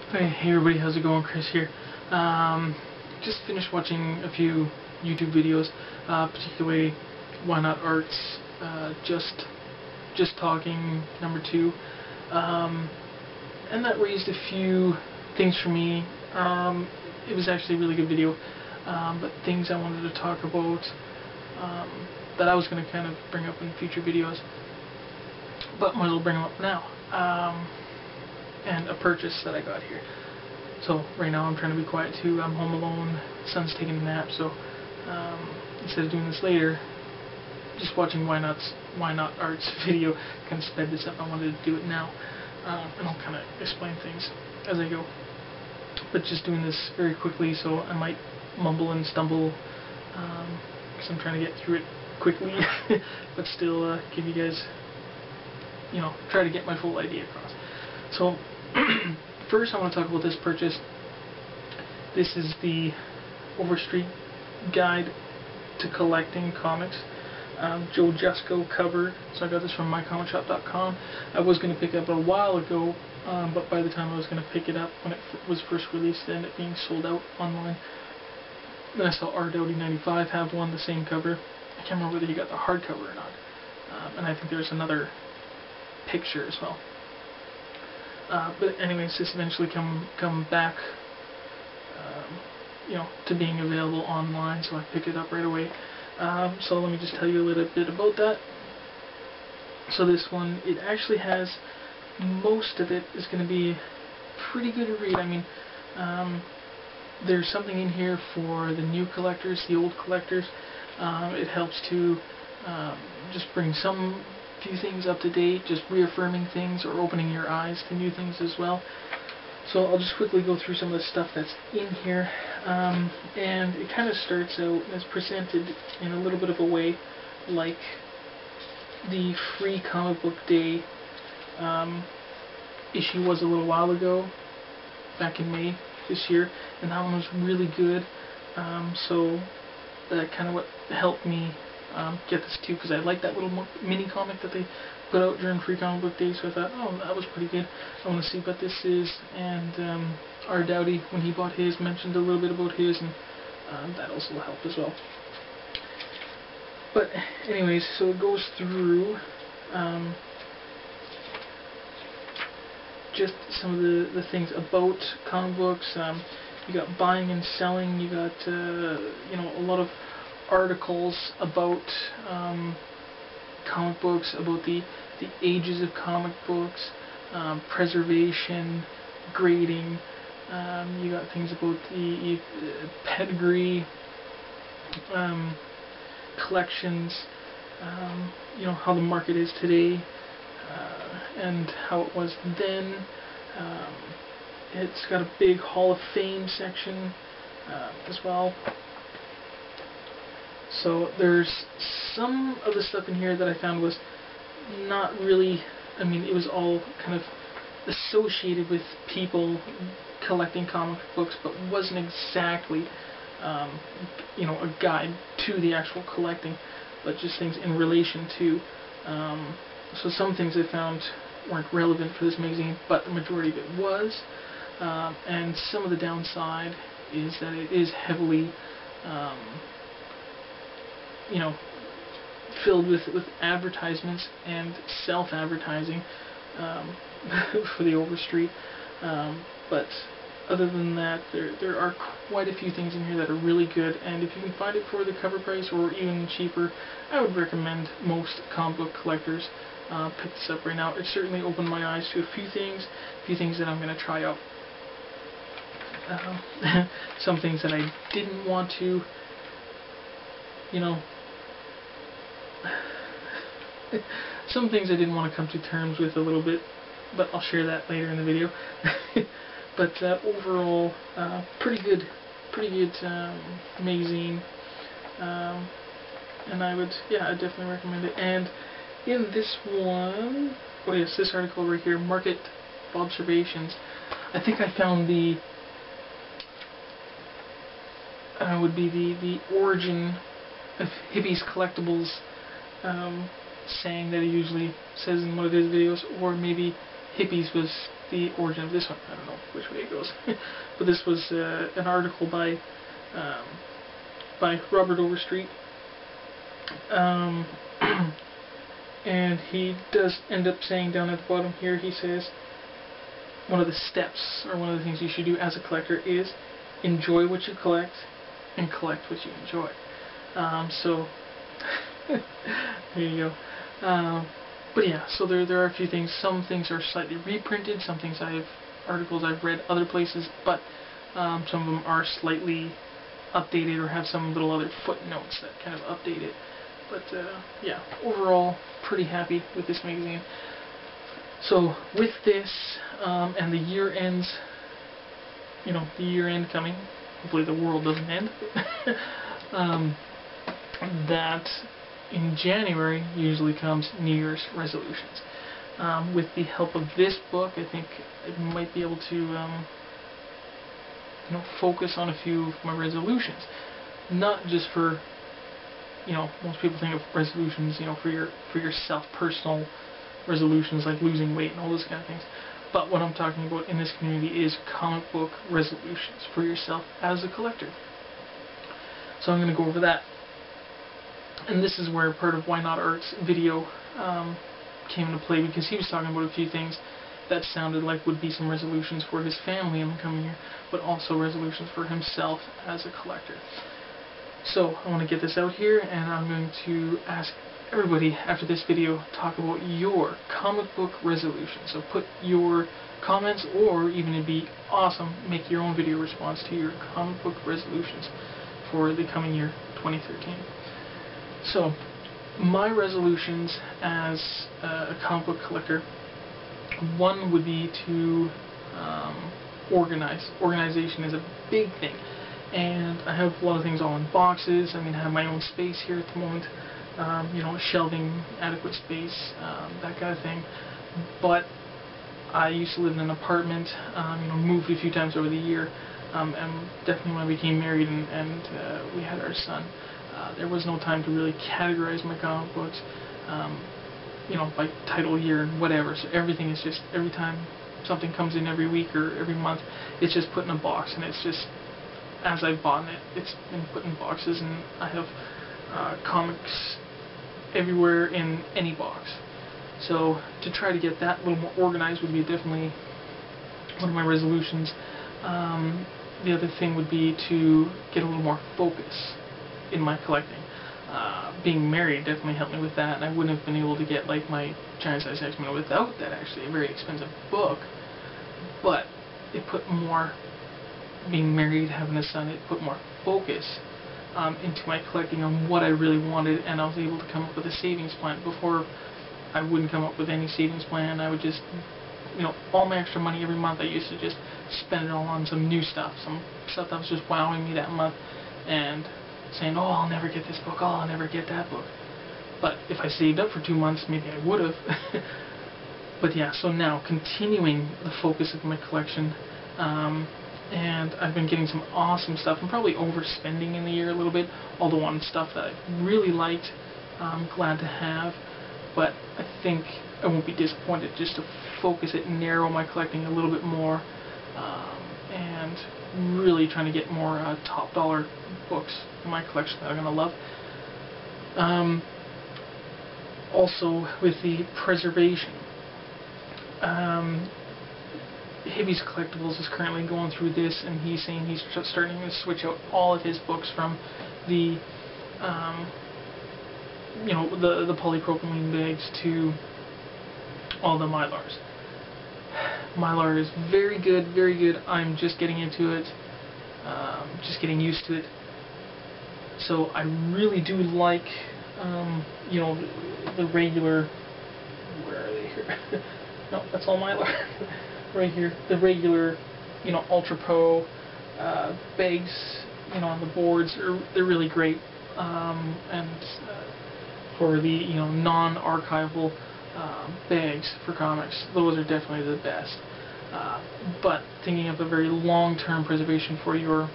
Hey everybody, how's it going? Chris here. Just finished watching a few YouTube videos, particularly Why Not Arts, just Talking #2, and that raised a few things for me. It was actually a really good video, but things I wanted to talk about that I was going to kind of bring up in future videos, but might as well bring them up now. And a purchase that I got here. So right now I'm trying to be quiet too. I'm home alone, son's taking a nap, so instead of doing this later, just watching Why Not Arts video kind of sped this up. I wanted to do it now, and I'll kind of explain things as I go. But just doing this very quickly, so I might mumble and stumble because I'm trying to get through it quickly, but still give you guys, try to get my full idea across. So first I want to talk about this purchase. This is the Overstreet Guide to Collecting Comics. Joe Jusko cover. So I got this from mycomicshop.com. I was going to pick it up a while ago, but by the time I was going to pick it up when it was first released, it ended up being sold out online. Then I saw R.Dowdy95 have one, the same cover. I can't remember whether he got the hardcover or not. And I think there's another picture as well. But anyways, this eventually come back, to being available online, so I picked it up right away. So let me just tell you a little bit about that. So this one, it actually has, most of it is going to be pretty good to read. I mean, there's something in here for the new collectors, the old collectors. It helps to just bring some few things up to date, just reaffirming things or opening your eyes to new things as well. So I'll just quickly go through some of the stuff that's in here, and it kind of starts out as presented in a little bit of a way like the free comic book day issue was a little while ago, back in May this year, and that one was really good. So that kind of what helped me get this too, because I liked that little mini comic that they put out during Free Comic Book Day, so I thought, oh, that was pretty good. I want to see what this is. And R. Dowdy, when he bought his, mentioned a little bit about his, and that also helped as well. But anyways, so it goes through just some of the things about comic books. You got buying and selling. You got a lot of articles about comic books, about the ages of comic books, preservation, grading. You got things about the pedigree, collections, how the market is today, and how it was then. It's got a big Hall of Fame section as well. So there's some of the stuff in here that I found was not really, I mean, it was all kind of associated with people collecting comic books, but wasn't exactly, a guide to the actual collecting, but just things in relation to. So some things I found weren't relevant for this magazine, but the majority of it was. And some of the downside is that it is heavily filled with advertisements and self-advertising for the Overstreet. But other than that, there are quite a few things in here that are really good, and if you can find it for the cover price or even cheaper, I would recommend most comic book collectors pick this up right now. It certainly opened my eyes to a few things that I'm going to try out. Some things that I didn't want to, some things I didn't want to come to terms with a little bit, but I'll share that later in the video. But overall, pretty good magazine, and I'd definitely recommend it. And in this one, oh yes, this article right here, Market Observations, I think I found the would be the origin of Hippies Collectibles saying that he usually says in one of his videos, or maybe Hippies was the origin of this one. I don't know which way it goes. But this was an article by Robert Overstreet. And he does end up saying down at the bottom here, he says, one of the steps, or one of the things you should do as a collector is enjoy what you collect and collect what you enjoy. So, there you go. But yeah, so there are a few things. Some things are slightly reprinted, some things articles I've read other places, but some of them are slightly updated or have some little other footnotes that kind of update it. But yeah, overall, pretty happy with this magazine. So with this, and the year ends, the year end coming, hopefully the world doesn't end, that in January usually comes New Year's resolutions. With the help of this book, I think I might be able to focus on a few of my resolutions. Not just for, most people think of resolutions, for yourself, personal resolutions like losing weight and all those kind of things. But what I'm talking about in this community is comic book resolutions for yourself as a collector. So I'm going to go over that. And this is where part of Why Not Art's video came into play, because he was talking about a few things that sounded like would be some resolutions for his family in the coming year, but also resolutions for himself as a collector. So I want to get this out here, and I'm going to ask everybody after this video talk about your comic book resolutions. So put your comments, or even it'd be awesome, make your own video response to your comic book resolutions for the coming year 2013. So my resolutions as a comic book collector, one would be to organize. Organization is a big thing, and I have a lot of things all in boxes. I have my own space here at the moment, shelving, adequate space, that kind of thing. But I used to live in an apartment, moved a few times over the year, and definitely when I became married and we had our son, there was no time to really categorize my comic books, by title, year, and whatever. So everything is just, every time something comes in every week or every month, it's just put in a box, and it's just, as I've bought it, it's been put in boxes, and I have comics everywhere in any box. So to try to get that a little more organized would be definitely one of my resolutions. The other thing would be to get a little more focus in my collecting. Being married definitely helped me with that, and I wouldn't have been able to get like my Giant Size X-Men without that, actually a very expensive book. But it put more, being married, having a son, it put more focus into my collecting on what I really wanted, and I was able to come up with a savings plan. Before, I wouldn't come up with any savings plan. I would just, all my extra money every month, I used to just spend it all on some new stuff, some stuff that was just wowing me that month, and saying, oh, I'll never get this book, oh, I'll never get that book. But if I saved up for 2 months, maybe I would have. But yeah, so now, continuing the focus of my collection, and I've been getting some awesome stuff. I'm probably overspending in the year a little bit, although on stuff that I really liked, I'm glad to have. But I think I won't be disappointed just to focus it and narrow my collecting a little bit more, and really trying to get more top dollar books in my collection that I'm going to love. Also, with the preservation, Hibby's Collectibles is currently going through this, and he's saying he's starting to switch out all of his books from the the polypropylene bags to all the Mylars. Mylar is very good, very good. I'm just getting into it, just getting used to it. So I really do like, the regular, where are they here? No, that's all Mylar. Right here. The regular, Ultra Pro bags, on the boards, they're really great. And for the, non-archival bags for comics, those are definitely the best. But thinking of a very long-term preservation for your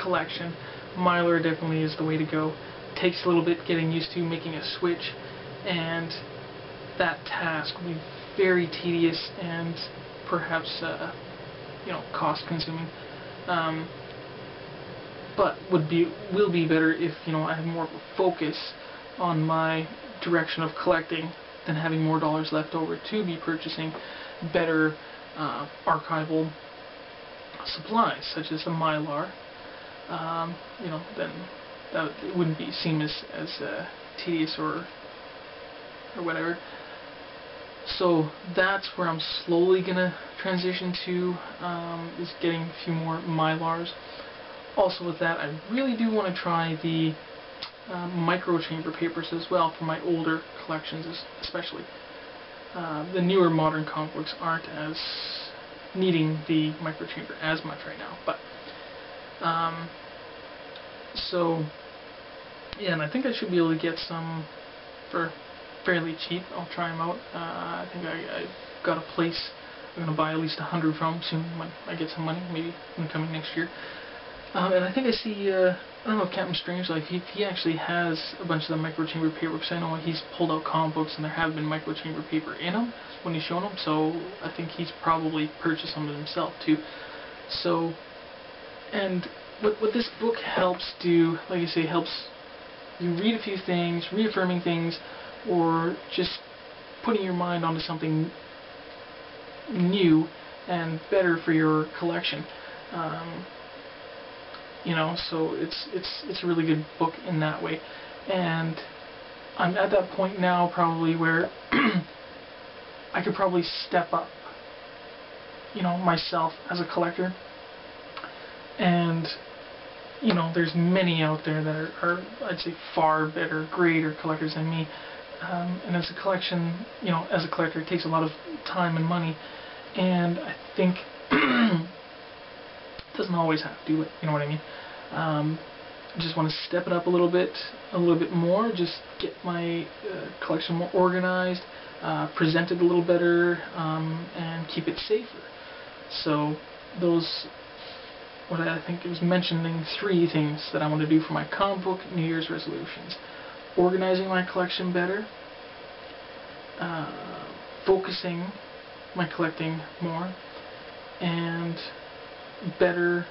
collection, Mylar definitely is the way to go. Takes a little bit getting used to making a switch, and that task will be very tedious and perhaps cost-consuming. But will be better if I have more of a focus on my direction of collecting than having more dollars left over to be purchasing better archival supplies, such as a Mylar. Then it wouldn't be seem as tedious or whatever. So that's where I'm slowly gonna transition to, is getting a few more Mylars. Also with that, I really do want to try the micro-chamber papers as well for my older collections especially. The newer modern comic books aren't as needing the micro-chamber as much right now, but so yeah, and I think I should be able to get some for fairly cheap. I'll try them out. I think I've got a place I'm going to buy at least 100 from soon when I get some money, maybe coming next year. And I think I see, I don't know if Captain Strangelove, he actually has a bunch of the micro-chamber paper, because I know he's pulled out comic books and there have been micro-chamber paper in them when he's shown them, so I think he's probably purchased some of them himself too. So, and what this book helps do, like I say, helps you read a few things, reaffirming things, or just putting your mind onto something new and better for your collection. So it's a really good book in that way. And I'm at that point now probably where I could probably step up, myself as a collector. And there's many out there that are I'd say far better, greater collectors than me. And as a collector, it takes a lot of time and money, and I think it doesn't always have to, but you know what I mean. I just want to step it up a little bit more, just get my collection more organized, present it a little better, and keep it safer. So those, what I think it was mentioning 3 things that I want to do for my comic book New Year's resolutions: organizing my collection better, focusing my collecting more, and better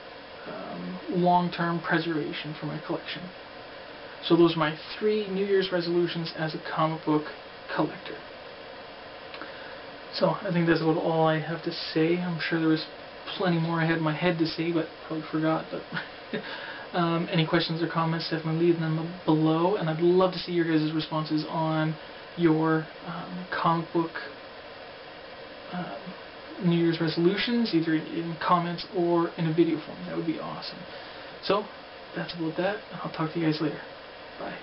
long-term preservation for my collection. So those are my 3 New Year's resolutions as a comic book collector. So I think that's about all I have to say. I'm sure there was plenty more I had in my head to say, but probably forgot. But any questions or comments, definitely leave them below, and I'd love to see your guys' responses on your comic book New Year's resolutions, either in comments or in a video form. That would be awesome. So that's about that. I'll talk to you guys later. Bye.